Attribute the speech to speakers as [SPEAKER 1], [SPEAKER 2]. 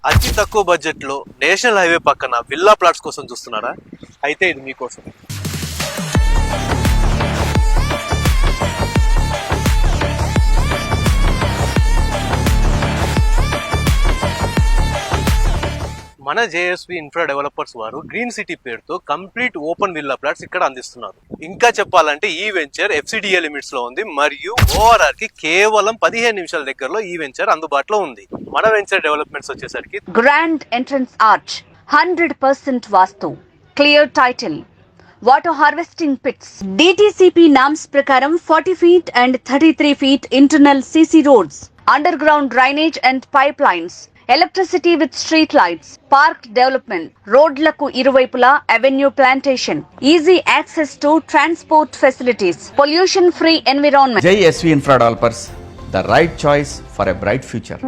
[SPEAKER 1] అతి తక్కువ బడ్జెట్ లో నేషనల్ హైవే పక్కన విల్లా ప్లాట్స్ కోసం చూస్తున్నారా? అయితే ఇది మీకోసం. మన జేఎస్వి ఇన్ఫ్రా డెవలపర్స్ వారు గ్రీన్ సిటీ పేరుతో కంప్లీట్ ఓపెన్ విల్లా ప్లాట్స్ ఇక్కడ అందిస్తున్నారు. ఇంకా చెప్పాలంటే ఈ వెంచర్ FCDA లిమిట్స్ లో ఉంది మరియు ORR కి కేవలం 15 నిమిషాల దగ్గరలో ఈ వెంచర్ అందుబాటులో ఉంది. మన వెంచర్ డెవలప్మెంట్స్ వచ్చేసరికి
[SPEAKER 2] grand entrance arch, 100% vastu, clear title, water harvesting pits, DTCP norms ప్రకారం 40 feet and 33 feet internal CC roads, underground drainage and pipelines, electricity with street lights, park development, రోడ్లకు ఇరువైపులా avenue plantation, easy access to transport facilities, pollution free environment.
[SPEAKER 3] JSV Infra Developers, the right choice for a bright future.